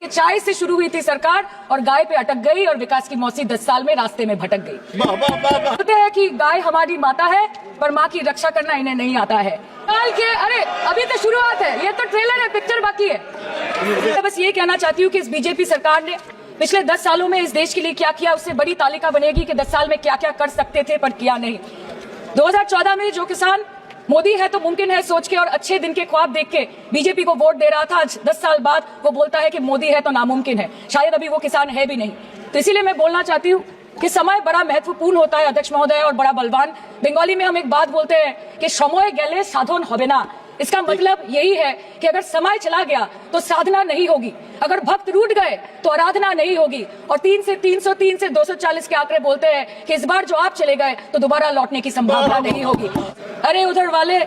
चाय से शुरू हुई थी सरकार और गाय पे अटक गई और विकास की मौसी 10 साल में रास्ते में भटक गई। बोलते हैं कि गाय हमारी माता है पर माँ की रक्षा करना इन्हें नहीं आता है। अरे अभी तो शुरुआत है, ये तो ट्रेलर है, पिक्चर बाकी है। बस ये कहना चाहती हूँ कि इस बीजेपी सरकार ने पिछले 10 सालों में इस देश के लिए क्या किया, उससे बड़ी तालिका बनेगी कि 10 साल में क्या क्या कर सकते थे पर किया नहीं। 2014 में जो किसान मोदी है तो मुमकिन है सोच के और अच्छे दिन के ख्वाब देख के बीजेपी को वोट दे रहा था, आज 10 साल बाद वो बोलता है कि मोदी है तो नामुमकिन है। शायद अभी वो किसान है भी नहीं। तो इसीलिए मैं बोलना चाहती हूँ कि समय बड़ा महत्वपूर्ण होता है अध्यक्ष महोदय और बड़ा बलवान। बंगाली में हम एक बात बोलते हैं कि समय गेले साधन होबे ना। इसका मतलब यही है कि अगर समय चला गया तो साधना नहीं होगी, अगर भक्त रूठ गए तो आराधना नहीं होगी। और 3 से 303 से 240 के आंकड़े बोलते हैं कि इस बार जो आप चले गए तो दोबारा लौटने की संभावना नहीं होगी। अरे उधर वाले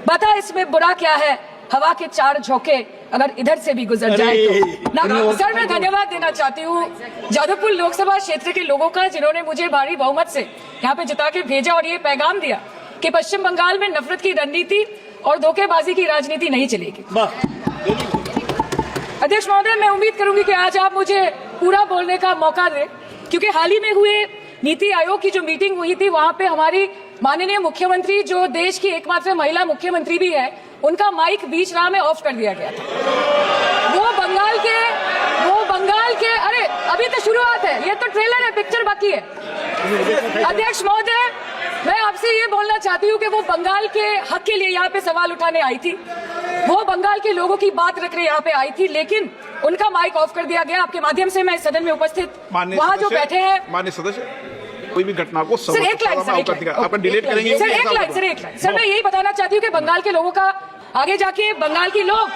बता इसमें बुरा क्या है, हवा के 4 झोंके अगर इधर से भी गुजर जाए तो। सर मैं धन्यवाद देना चाहती हूँ जादवपुर लोकसभा क्षेत्र के लोगों का, जिन्होंने मुझे भारी बहुमत से यहाँ पे जिता के भेजा और ये पैगाम दिया कि पश्चिम बंगाल में नफरत की रणनीति और धोखेबाजी की राजनीति नहीं चलेगी। अध्यक्ष महोदय, मैं उम्मीद करूंगी कि आज आप मुझे पूरा बोलने का मौका दें, क्योंकि हाल ही में हुए नीति आयोग की जो मीटिंग हुई थी वहां पे हमारी माननीय मुख्यमंत्री, जो देश की एकमात्र महिला मुख्यमंत्री भी है, उनका माइक बीच राह में ऑफ कर दिया गया था। वो बंगाल के अरे अभी तो शुरुआत है, ये तो ट्रेलर है, पिक्चर बाकी है। अध्यक्ष महोदय, मैं आपसे ये बोलना चाहती हूँ कि वो बंगाल के हक के लिए यहाँ पे सवाल उठाने आई थी, वो बंगाल के लोगों की बात रखने यहाँ पे आई थी, लेकिन उनका माइक ऑफ कर दिया गया। आपके माध्यम से मैं सदन में उपस्थित वहाँ जो बैठे हैं माननीय सदस्य, कोई भी घटना को सर एक लाइन डिलीट करेंगे। सर मैं यही बताना चाहती हूँ कि बंगाल के लोगों का, आगे जाके बंगाल के लोग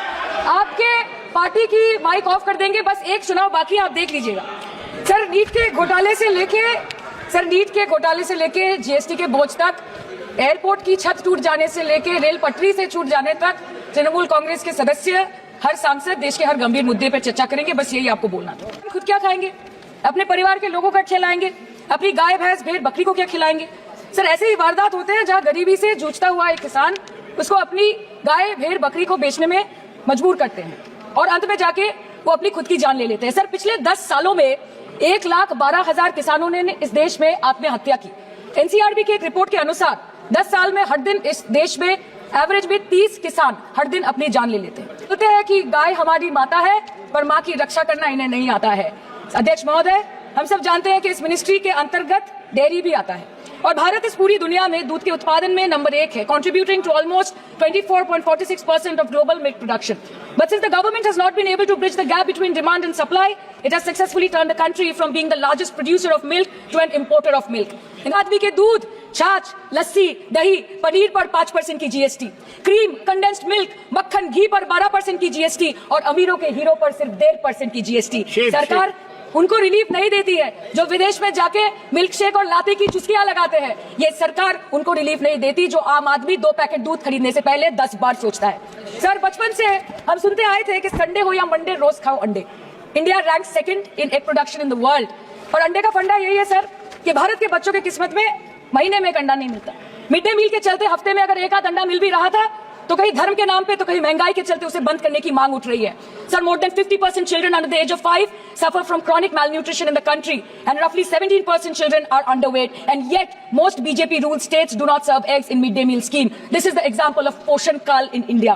आपके पार्टी की माइक ऑफ कर देंगे। बस एक चुनाव बाकी, आप देख लीजिएगा। सर नीट के घोटाले से लेके जीएसटी के बोझ तक, एयरपोर्ट की छत टूट जाने से लेके रेल पटरी से छूट जाने तक, तृणमूल कांग्रेस के सदस्य, हर सांसद देश के हर गंभीर मुद्दे पर चर्चा करेंगे। बस यही आपको बोलना था। खुद क्या खाएंगे, अपने परिवार के लोगों का खिलाएंगे, अपनी गाय भैंस भेड़ बकरी को क्या खिलाएंगे। सर ऐसे ही वारदात होते हैं जहां गरीबी से जूझता हुआ एक किसान उसको अपनी गाय भेड़ बकरी को बेचने में मजबूर करते हैं और अंत में जाके वो अपनी खुद की जान ले लेते हैं। सर पिछले 10 सालों में 1,12,000 किसानों ने इस देश में आत्महत्या की। एनसीआरबी की एक रिपोर्ट के अनुसार 10 साल में हर दिन इस देश में एवरेज में 30 किसान हर दिन अपनी जान ले लेते हैं। बोलते हैं कि गाय हमारी माता है पर माँ की रक्षा करना इन्हें नहीं आता है। अध्यक्ष महोदय, हम सब जानते हैं कि इस मिनिस्ट्री के अंतर्गत डेयरी भी आता है और भारत इस पूरी दुनिया में दूध के उत्पादन में नंबर 1 है, contributing to almost 24.46% of global milk production. But since the government has not been able to bridge the gap between demand and supply, it has successfully turned the country from being the largest producer of milk to an importer of milk. इन आदमी के दूध, छाछ, लस्सी, दही, पनीर पर 5% की GST, cream, condensed milk, मक्खन, घी पर 12% की जीएसटी और अमीरों के हीरो पर सिर्फ 1.5% की जीएसटी। सरकार उनको रिलीफ नहीं देती है जो विदेश में जाके मिल्क शेक और लाते की चुस्कियां लगाते हैं। ये सरकार उनको रिलीफ नहीं देती जो आम आदमी 2 पैकेट दूध खरीदने से पहले 10 बार सोचता है। सर बचपन से हम सुनते आए थे कि संडे हो या मंडे रोज खाओ अंडे। India rank 2nd in egg production in the world. और अंडे का फंडा यही है सर कि भारत के बच्चों के किस्मत में महीने में एक अंडा नहीं मिलता। मिड डे मील के चलते हफ्ते में अगर एक आध अंडा मिल भी रहा था तो कहीं धर्म के नाम पे तो कहीं महंगाई के चलते उसे बंद करने की मांग उठ रही है। Sir more than 50% children under the age of 5 suffer from chronic malnutrition in the country and roughly 17% children are underweight, and yet most BJP ruled states do not serve eggs in mid-day meal scheme. This is the example of Poshan Kal in India.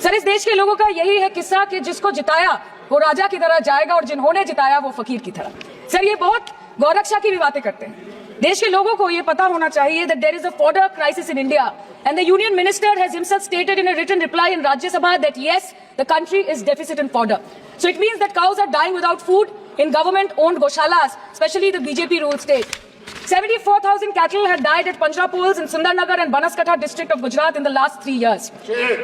Sir इस देश के लोगों का यही है किस्सा कि जिसको जिताया वो राजा की तरह जाएगा और जिन्होंने जिताया वो फकीर की तरह। सर ये बहुत गौरक्षा की भी बातें करते हैं। देश के लोगों को ये पता होना चाहिए that there is a fodder crisis in India, and the union minister has himself stated in a written reply in Rajya Sabha that yes, the country is deficit in fodder. So it means that cows are dying without food in government-owned goshalas, especially the BJP-ruled state. 74,000 cattle had died at Panjrapols in Sundarnagar and Banaskantha district of Gujarat in the last 3 years.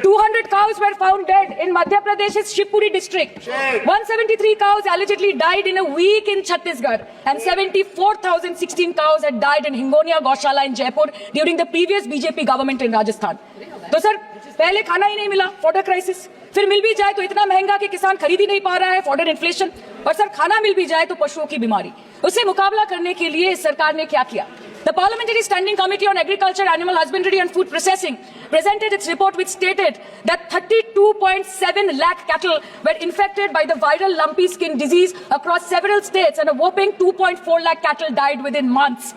200 cows were found dead in Madhya Pradesh's Shivpuri district. 173 cows allegedly died in a week in Chhattisgarh, and 74,016 cows had died in Hingonia Gaushala in Jaipur during the previous BJP government in Rajasthan. तो sir पहले खाना ही नहीं मिला, fodder crisis, फिर मिल भी जाए तो इतना महंगा कि किसान खरीद ही नहीं पा रहा है, फॉडर इन्फ्लेशन, और सर खाना मिल भी जाए तो पशुओं की बीमारी। उससे मुकाबला करने के लिए इस सरकार ने क्या किया? The Parliamentary Standing Committee on Agriculture, Animal Husbandry and Food Processing presented its report which stated that 32.7 lakh cattle were infected by the viral lumpy skin disease across several states and a whopping 2.4 lakh cattle died within months.